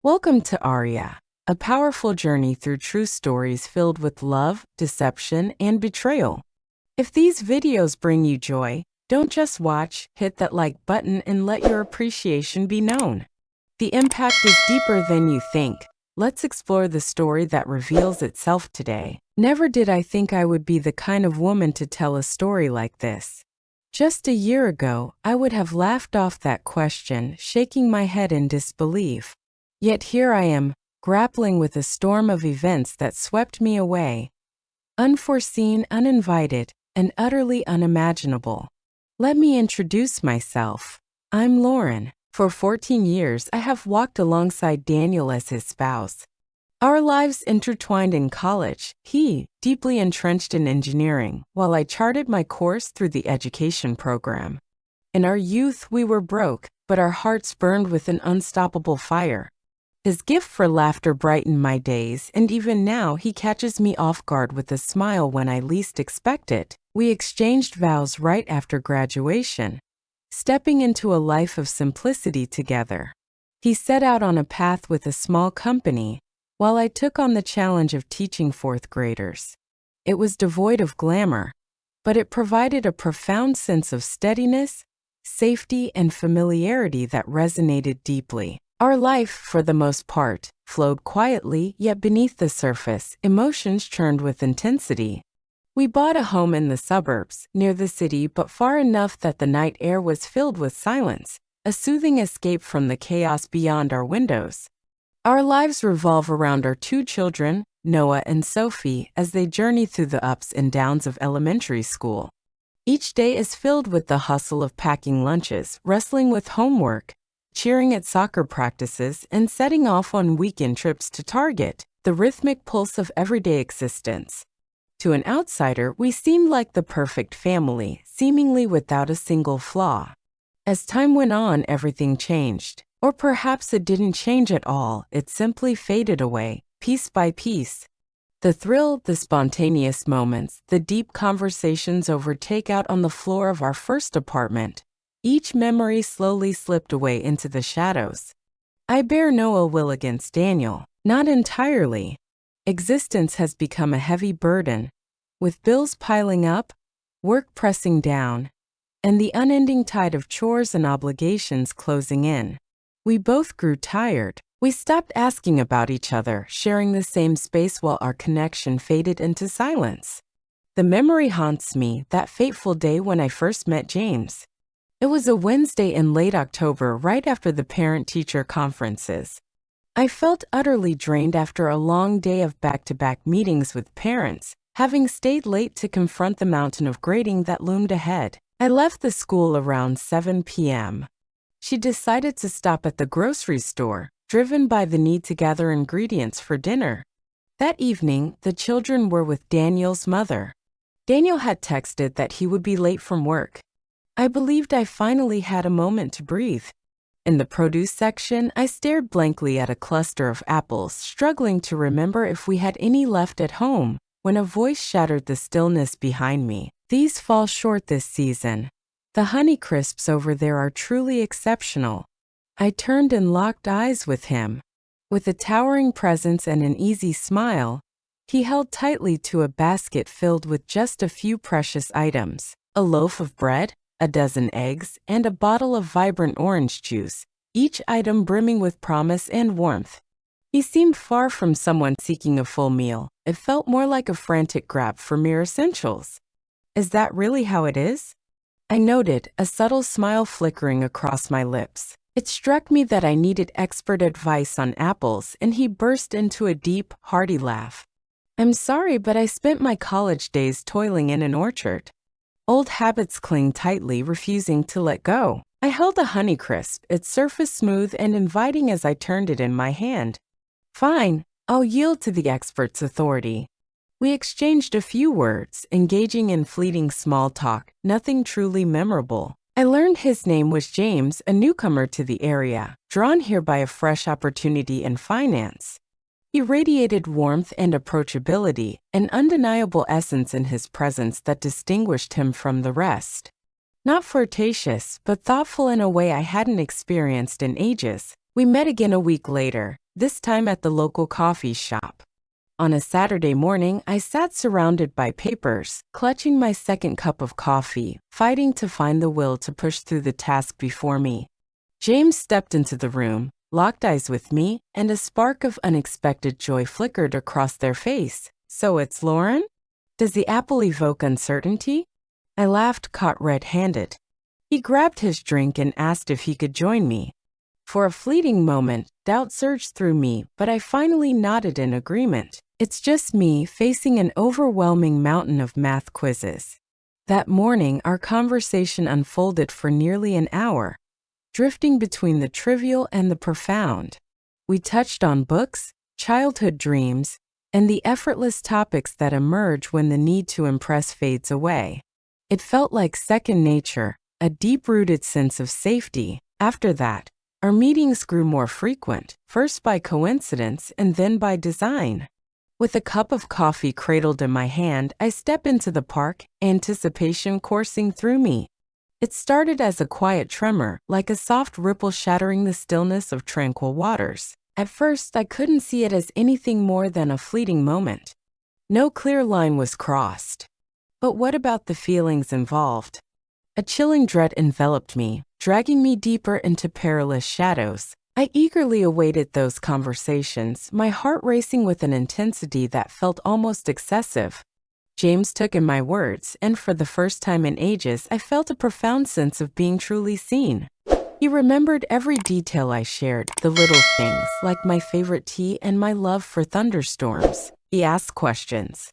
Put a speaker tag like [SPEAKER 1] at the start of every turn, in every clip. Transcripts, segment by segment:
[SPEAKER 1] Welcome to Aria, a powerful journey through true stories filled with love, deception, and betrayal. If these videos bring you joy, don't just watch, hit that like button and let your appreciation be known. The impact is deeper than you think. Let's explore the story that reveals itself today. Never did I think I would be the kind of woman to tell a story like this. Just a year ago, I would have laughed off that question, shaking my head in disbelief. Yet here I am, grappling with a storm of events that swept me away. Unforeseen, uninvited, and utterly unimaginable. Let me introduce myself. I'm Lauren. For 14 years, I have walked alongside Daniel as his spouse. Our lives intertwined in college, he, deeply entrenched in engineering, while I charted my course through the education program. In our youth, we were broke, but our hearts burned with an unstoppable fire. His gift for laughter brightened my days, and even now he catches me off guard with a smile when I least expect it. We exchanged vows right after graduation, stepping into a life of simplicity together. He set out on a path with a small company, while I took on the challenge of teaching fourth graders. It was devoid of glamour, but it provided a profound sense of steadiness, safety, and familiarity that resonated deeply. Our life, for the most part, flowed quietly, yet beneath the surface, emotions churned with intensity. We bought a home in the suburbs, near the city but far enough that the night air was filled with silence, a soothing escape from the chaos beyond our windows. Our lives revolve around our two children, Noah and Sophie, as they journey through the ups and downs of elementary school. Each day is filled with the hustle of packing lunches, wrestling with homework, cheering at soccer practices, and setting off on weekend trips to Target, the rhythmic pulse of everyday existence. To an outsider, we seemed like the perfect family, seemingly without a single flaw. As time went on, everything changed. Or perhaps it didn't change at all, it simply faded away, piece by piece. The thrill, the spontaneous moments, the deep conversations over takeout on the floor of our first apartment. Each memory slowly slipped away into the shadows. I bear no ill will against Daniel, not entirely. Existence has become a heavy burden, with bills piling up, work pressing down, and the unending tide of chores and obligations closing in. We both grew tired. We stopped asking about each other, sharing the same space while our connection faded into silence. The memory haunts me, that fateful day when I first met James. It was a Wednesday in late October, right after the parent-teacher conferences. I felt utterly drained after a long day of back-to-back meetings with parents, having stayed late to confront the mountain of grading that loomed ahead. I left the school around 7 p.m. She decided to stop at the grocery store, driven by the need to gather ingredients for dinner. That evening, the children were with Daniel's mother. Daniel had texted that he would be late from work. I believed I finally had a moment to breathe. In the produce section, I stared blankly at a cluster of apples, struggling to remember if we had any left at home, when a voice shattered the stillness behind me. These fall short this season. The Honeycrisps over there are truly exceptional. I turned and locked eyes with him. With a towering presence and an easy smile, he held tightly to a basket filled with just a few precious items: a loaf of bread, a dozen eggs, and a bottle of vibrant orange juice, each item brimming with promise and warmth. He seemed far from someone seeking a full meal. It felt more like a frantic grab for mere essentials. Is that really how it is? I noted, a subtle smile flickering across my lips. It struck me that I needed expert advice on apples, and he burst into a deep, hearty laugh. I'm sorry, but I spent my college days toiling in an orchard. Old habits cling tightly, refusing to let go. I held a Honeycrisp, its surface smooth and inviting as I turned it in my hand. Fine, I'll yield to the expert's authority. We exchanged a few words, engaging in fleeting small talk, nothing truly memorable. I learned his name was James, a newcomer to the area, drawn here by a fresh opportunity in finance. He radiated warmth and approachability, an undeniable essence in his presence that distinguished him from the rest. Not flirtatious, but thoughtful in a way I hadn't experienced in ages. We met again a week later, this time at the local coffee shop. On a Saturday morning, I sat surrounded by papers, clutching my second cup of coffee, fighting to find the will to push through the task before me. James stepped into the room, locked eyes with me, and a spark of unexpected joy flickered across their face. "So it's Lauren? Does the apple evoke uncertainty?" I laughed, caught red-handed. He grabbed his drink and asked if he could join me. For a fleeting moment, doubt surged through me, but I finally nodded in agreement. It's just me facing an overwhelming mountain of math quizzes. That morning, our conversation unfolded for nearly an hour, drifting between the trivial and the profound. We touched on books, childhood dreams, and the effortless topics that emerge when the need to impress fades away. It felt like second nature, a deep-rooted sense of safety. After that, our meetings grew more frequent, first by coincidence and then by design. With a cup of coffee cradled in my hand, I step into the park, anticipation coursing through me. It started as a quiet tremor, like a soft ripple shattering the stillness of tranquil waters. At first, I couldn't see it as anything more than a fleeting moment. No clear line was crossed. But what about the feelings involved? A chilling dread enveloped me, dragging me deeper into perilous shadows. I eagerly awaited those conversations, my heart racing with an intensity that felt almost excessive. James took in my words, and for the first time in ages, I felt a profound sense of being truly seen. He remembered every detail I shared, the little things, like my favorite tea and my love for thunderstorms. He asked questions.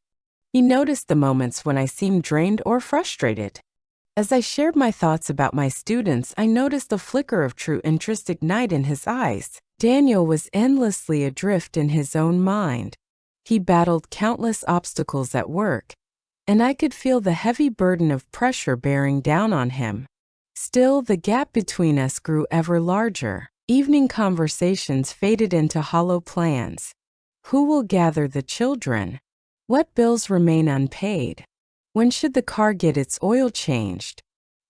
[SPEAKER 1] He noticed the moments when I seemed drained or frustrated. As I shared my thoughts about my students, I noticed a flicker of true interest ignite in his eyes. Daniel was endlessly adrift in his own mind. He battled countless obstacles at work, and I could feel the heavy burden of pressure bearing down on him. Still, the gap between us grew ever larger. Evening conversations faded into hollow plans. Who will gather the children? What bills remain unpaid? When should the car get its oil changed?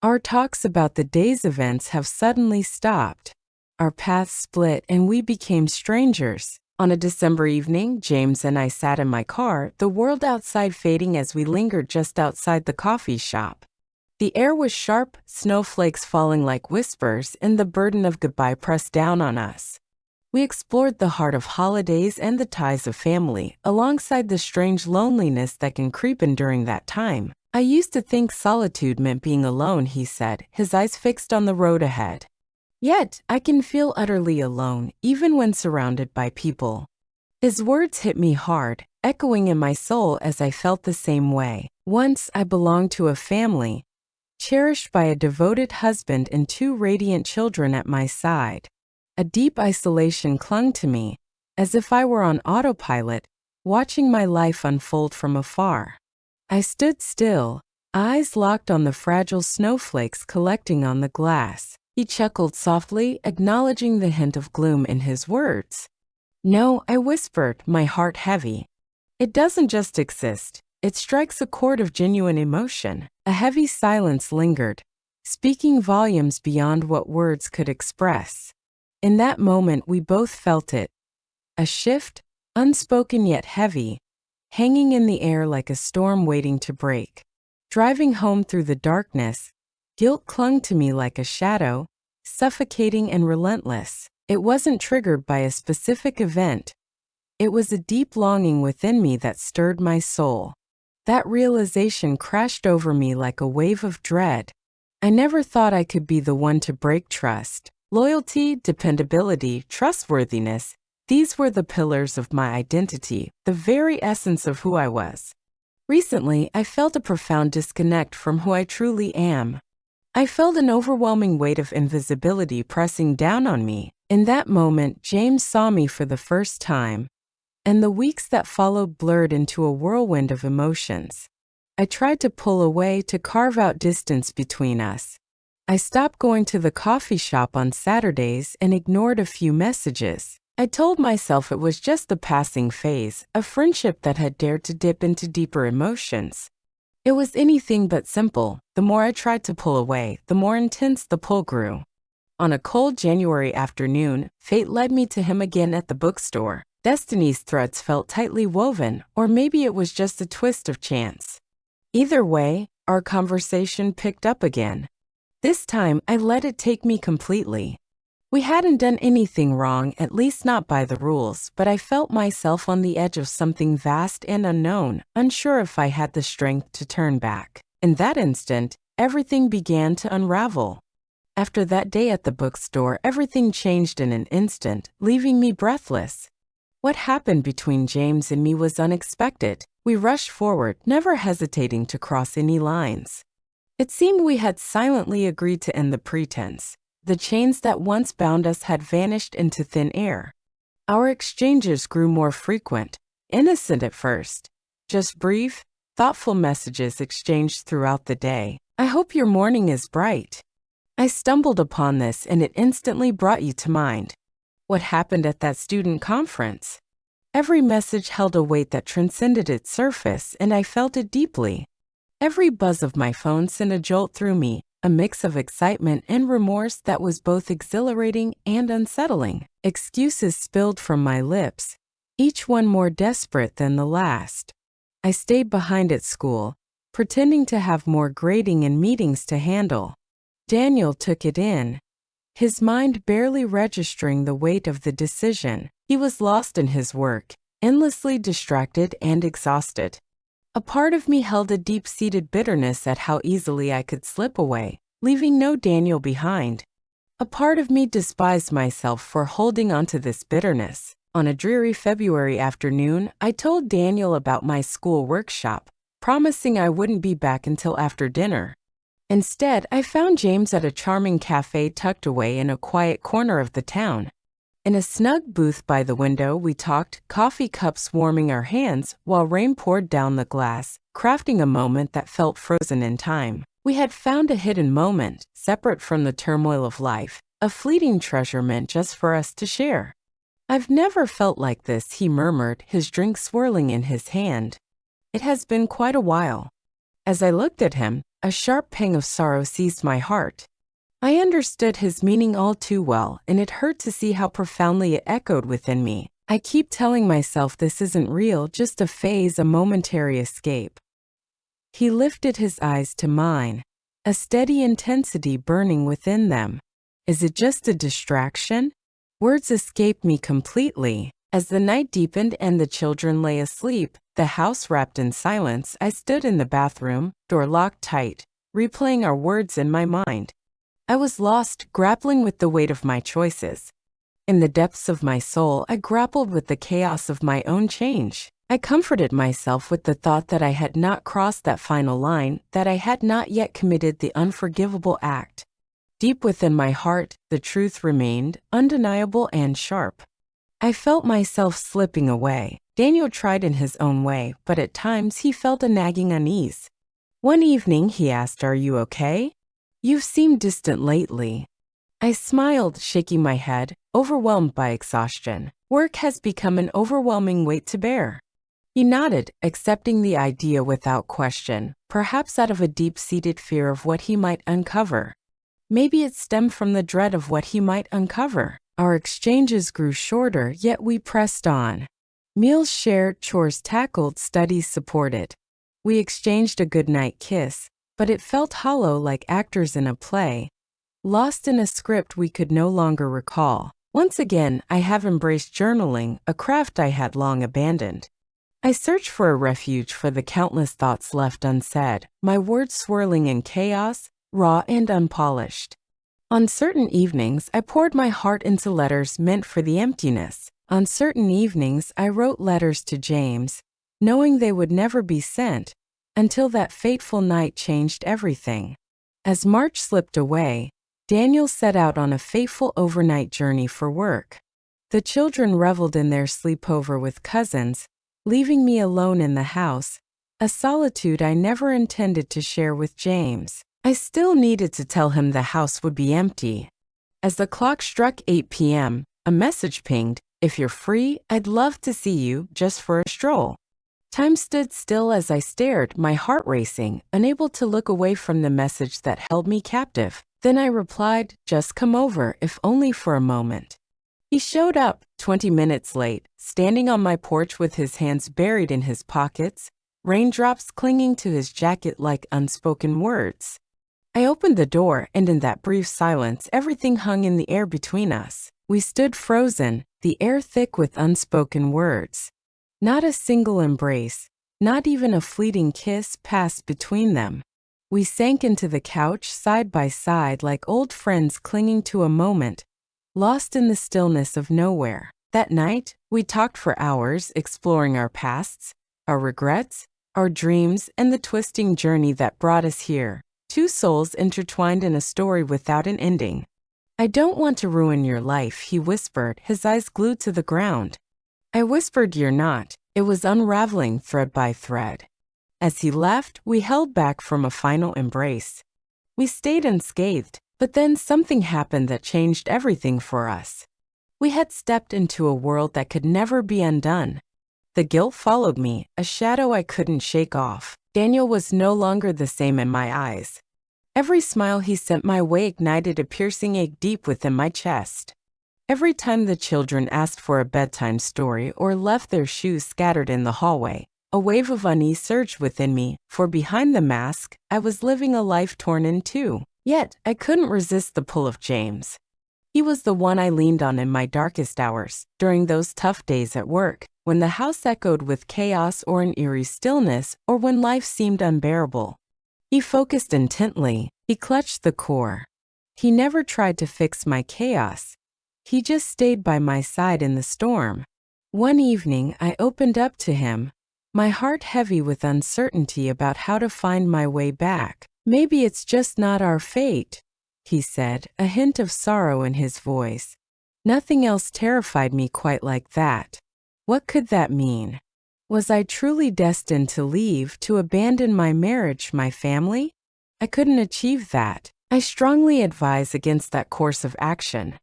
[SPEAKER 1] Our talks about the day's events have suddenly stopped. Our paths split and we became strangers. On a December evening, James and I sat in my car, the world outside fading as we lingered just outside the coffee shop. The air was sharp, snowflakes falling like whispers, and the burden of goodbye pressed down on us. We explored the heart of holidays and the ties of family, alongside the strange loneliness that can creep in during that time. "I used to think solitude meant being alone," he said, his eyes fixed on the road ahead. "Yet, I can feel utterly alone, even when surrounded by people." His words hit me hard, echoing in my soul as I felt the same way. Once I belonged to a family, cherished by a devoted husband and two radiant children at my side. A deep isolation clung to me, as if I were on autopilot, watching my life unfold from afar. I stood still, eyes locked on the fragile snowflakes collecting on the glass. He chuckled softly, acknowledging the hint of gloom in his words. "No," I whispered, my heart heavy. "It doesn't just exist. It strikes a chord of genuine emotion." A heavy silence lingered, speaking volumes beyond what words could express. In that moment, we both felt it. A shift, unspoken yet heavy, hanging in the air like a storm waiting to break. Driving home through the darkness, guilt clung to me like a shadow, suffocating and relentless. It wasn't triggered by a specific event. It was a deep longing within me that stirred my soul. That realization crashed over me like a wave of dread. I never thought I could be the one to break trust. Loyalty, dependability, trustworthiness, these were the pillars of my identity, the very essence of who I was. Recently, I felt a profound disconnect from who I truly am. I felt an overwhelming weight of invisibility pressing down on me. In that moment, James saw me for the first time, and the weeks that followed blurred into a whirlwind of emotions. I tried to pull away, to carve out distance between us. I stopped going to the coffee shop on Saturdays and ignored a few messages. I told myself it was just a passing phase, a friendship that had dared to dip into deeper emotions. It was anything but simple. The more I tried to pull away, the more intense the pull grew. On a cold January afternoon, fate led me to him again at the bookstore. Destiny's threads felt tightly woven, or maybe it was just a twist of chance. Either way, our conversation picked up again. This time, I let it take me completely. We hadn't done anything wrong, at least not by the rules, but I felt myself on the edge of something vast and unknown, unsure if I had the strength to turn back. In that instant, everything began to unravel. After that day at the bookstore, everything changed in an instant, leaving me breathless. What happened between James and me was unexpected. We rushed forward, never hesitating to cross any lines. It seemed we had silently agreed to end the pretense. The chains that once bound us had vanished into thin air. Our exchanges grew more frequent, innocent at first. Just brief, thoughtful messages exchanged throughout the day. "I hope your morning is bright." I stumbled upon this and it instantly brought you to mind. What happened at that student conference? Every message held a weight that transcended its surface, and I felt it deeply. Every buzz of my phone sent a jolt through me, a mix of excitement and remorse that was both exhilarating and unsettling. Excuses spilled from my lips, each one more desperate than the last. I stayed behind at school, pretending to have more grading and meetings to handle. Daniel took it in, his mind barely registering the weight of the decision. He was lost in his work, endlessly distracted and exhausted. A part of me held a deep-seated bitterness at how easily I could slip away, leaving no Daniel behind. A part of me despised myself for holding on to this bitterness. On a dreary February afternoon, I told Daniel about my school workshop, promising I wouldn't be back until after dinner. Instead, I found James at a charming cafe tucked away in a quiet corner of the town. In a snug booth by the window, we talked, coffee cups warming our hands while rain poured down the glass, crafting a moment that felt frozen in time. We had found a hidden moment, separate from the turmoil of life, a fleeting treasure meant just for us to share. "I've never felt like this," he murmured, his drink swirling in his hand. "It has been quite a while." As I looked at him, a sharp pang of sorrow seized my heart. I understood his meaning all too well, and it hurt to see how profoundly it echoed within me. I keep telling myself this isn't real, just a phase, a momentary escape. He lifted his eyes to mine, a steady intensity burning within them. "Is it just a distraction?" Words escaped me completely. As the night deepened and the children lay asleep, the house wrapped in silence, I stood in the bathroom, door locked tight, replaying our words in my mind. I was lost, grappling with the weight of my choices. In the depths of my soul, I grappled with the chaos of my own change. I comforted myself with the thought that I had not crossed that final line, that I had not yet committed the unforgivable act. Deep within my heart, the truth remained, undeniable and sharp. I felt myself slipping away. Daniel tried in his own way, but at times he felt a nagging unease. One evening he asked, "Are you okay? You've seemed distant lately." I smiled, shaking my head, overwhelmed by exhaustion. Work has become an overwhelming weight to bear. He nodded, accepting the idea without question, perhaps out of a deep-seated fear of what he might uncover. Maybe it stemmed from the dread of what he might uncover. Our exchanges grew shorter, yet we pressed on. Meals shared, chores tackled, studies supported. We exchanged a goodnight kiss, but it felt hollow, like actors in a play, lost in a script we could no longer recall. Once again, I have embraced journaling, a craft I had long abandoned. I search for a refuge for the countless thoughts left unsaid, my words swirling in chaos, raw and unpolished. On certain evenings, I poured my heart into letters meant for the emptiness. On certain evenings, I wrote letters to James, knowing they would never be sent, until that fateful night changed everything. As March slipped away, Daniel set out on a fateful overnight journey for work. The children reveled in their sleepover with cousins, leaving me alone in the house, a solitude I never intended to share with James. I still needed to tell him the house would be empty. As the clock struck 8 p.m., a message pinged, "If you're free, I'd love to see you, just for a stroll." Time stood still as I stared, my heart racing, unable to look away from the message that held me captive. Then I replied, "Just come over, if only for a moment." He showed up, 20 minutes late, standing on my porch with his hands buried in his pockets, raindrops clinging to his jacket like unspoken words. I opened the door, and in that brief silence, everything hung in the air between us. We stood frozen, the air thick with unspoken words. Not a single embrace, not even a fleeting kiss passed between them. We sank into the couch side by side like old friends clinging to a moment, lost in the stillness of nowhere. That night, we talked for hours, exploring our pasts, our regrets, our dreams, and the twisting journey that brought us here. Two souls intertwined in a story without an ending. "I don't want to ruin your life," he whispered, his eyes glued to the ground. I whispered, "You're not." It was unraveling thread by thread. As he left, we held back from a final embrace. We stayed unscathed, but then something happened that changed everything for us. We had stepped into a world that could never be undone. The guilt followed me, a shadow I couldn't shake off. Daniel was no longer the same in my eyes. Every smile he sent my way ignited a piercing ache deep within my chest. Every time the children asked for a bedtime story or left their shoes scattered in the hallway, a wave of unease surged within me, for behind the mask, I was living a life torn in two. Yet, I couldn't resist the pull of James. He was the one I leaned on in my darkest hours, during those tough days at work, when the house echoed with chaos or an eerie stillness, or when life seemed unbearable. He focused intently. He clutched the core. He never tried to fix my chaos. He just stayed by my side in the storm. One evening, I opened up to him, my heart heavy with uncertainty about how to find my way back. "Maybe it's just not our fate," he said, a hint of sorrow in his voice. Nothing else terrified me quite like that. What could that mean? Was I truly destined to leave, to abandon my marriage, my family? I couldn't achieve that. I strongly advise against that course of action.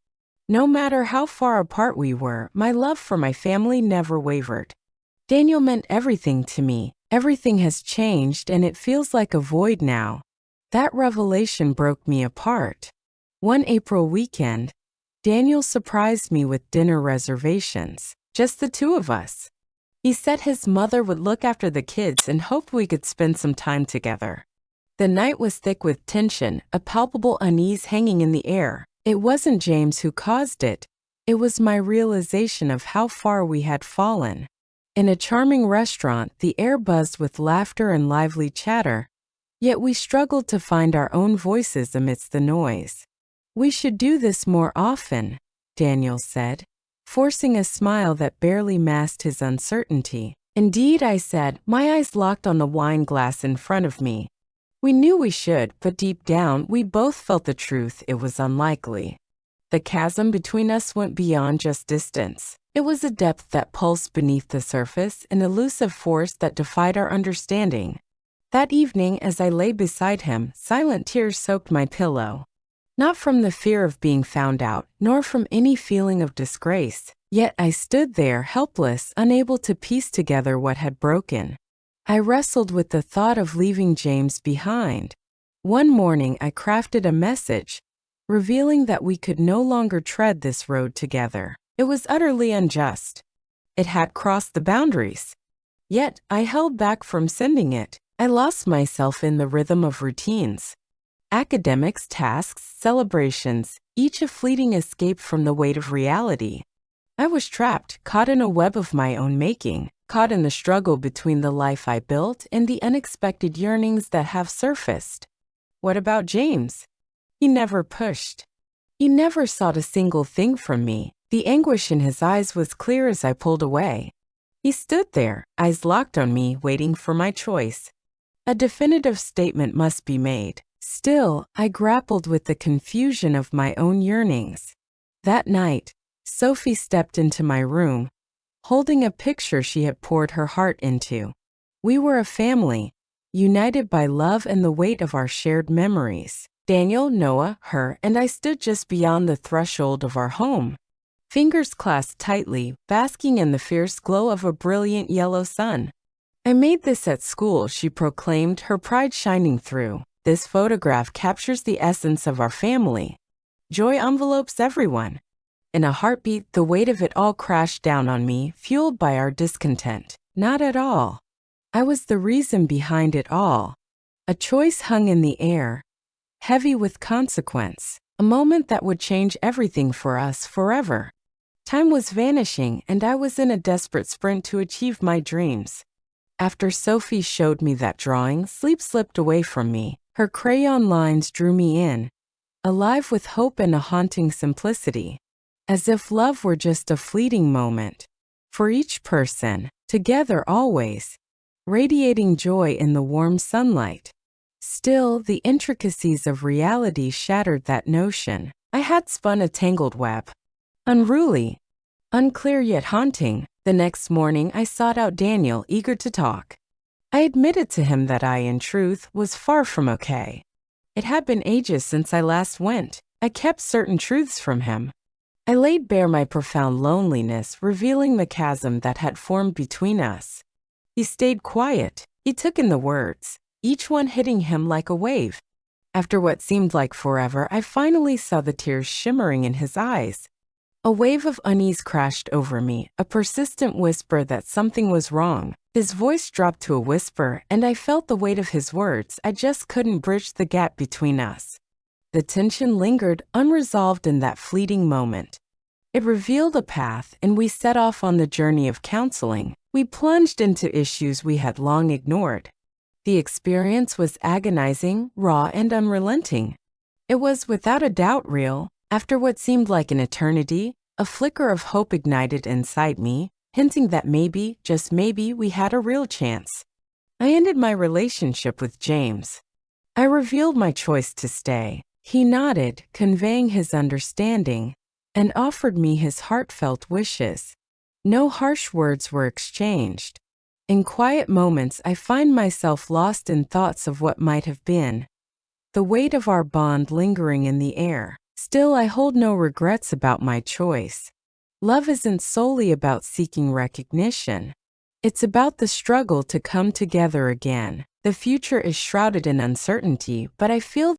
[SPEAKER 1] No matter how far apart we were, my love for my family never wavered. Daniel meant everything to me. Everything has changed, and it feels like a void now. That revelation broke me apart. One April weekend, Daniel surprised me with dinner reservations, just the two of us. He said his mother would look after the kids and hoped we could spend some time together. The night was thick with tension, a palpable unease hanging in the air. It wasn't James who caused it. It was my realization of how far we had fallen. In a charming restaurant, the air buzzed with laughter and lively chatter, yet we struggled to find our own voices amidst the noise. "We should do this more often," Daniel said, forcing a smile that barely masked his uncertainty. "Indeed," I said, my eyes locked on the wine glass in front of me. We knew we should, but deep down, we both felt the truth: it was unlikely. The chasm between us went beyond just distance. It was a depth that pulsed beneath the surface, an elusive force that defied our understanding. That evening, as I lay beside him, silent tears soaked my pillow. Not from the fear of being found out, nor from any feeling of disgrace. Yet I stood there, helpless, unable to piece together what had broken. I wrestled with the thought of leaving James behind. One morning, I crafted a message, revealing that we could no longer tread this road together. It was utterly unjust. It had crossed the boundaries. Yet, I held back from sending it. I lost myself in the rhythm of routines. Academics, tasks, celebrations, each a fleeting escape from the weight of reality. I was trapped, caught in a web of my own making, caught in the struggle between the life I built and the unexpected yearnings that have surfaced. What about James? He never pushed. He never sought a single thing from me. The anguish in his eyes was clear as I pulled away. He stood there, eyes locked on me, waiting for my choice. A definitive statement must be made. Still, I grappled with the confusion of my own yearnings. That night, Sophie stepped into my room, holding a picture she had poured her heart into. We were a family, united by love and the weight of our shared memories. Daniel, Noah, her, and I stood just beyond the threshold of our home, fingers clasped tightly, basking in the fierce glow of a brilliant yellow sun. "I made this at school," she proclaimed, her pride shining through. This photograph captures the essence of our family. Joy envelopes everyone. In a heartbeat, the weight of it all crashed down on me, fueled by our discontent. Not at all. I was the reason behind it all. A choice hung in the air, heavy with consequence, a moment that would change everything for us forever. Time was vanishing, and I was in a desperate sprint to achieve my dreams. After Sophie showed me that drawing, sleep slipped away from me. Her crayon lines drew me in, alive with hope and a haunting simplicity, as if love were just a fleeting moment. For each person, together always, radiating joy in the warm sunlight. Still, the intricacies of reality shattered that notion. I had spun a tangled web. Unruly, unclear yet haunting. The next morning, I sought out Daniel, eager to talk. I admitted to him that I, in truth, was far from okay. It had been ages since I last went. I kept certain truths from him. I laid bare my profound loneliness, revealing the chasm that had formed between us. He stayed quiet. He took in the words, each one hitting him like a wave. After what seemed like forever, I finally saw the tears shimmering in his eyes. A wave of unease crashed over me, a persistent whisper that something was wrong. His voice dropped to a whisper, and I felt the weight of his words. I just couldn't bridge the gap between us. The tension lingered, unresolved in that fleeting moment. It revealed a path, and we set off on the journey of counseling. We plunged into issues we had long ignored. The experience was agonizing, raw, and unrelenting. It was without a doubt real. After what seemed like an eternity, a flicker of hope ignited inside me, hinting that maybe, just maybe, we had a real chance. I ended my relationship with James. I revealed my choice to stay. He nodded, conveying his understanding, and offered me his heartfelt wishes. No harsh words were exchanged. In quiet moments, I find myself lost in thoughts of what might have been, the weight of our bond lingering in the air. Still, I hold no regrets about my choice. Love isn't solely about seeking recognition. It's about the struggle to come together again. The future is shrouded in uncertainty, but I feel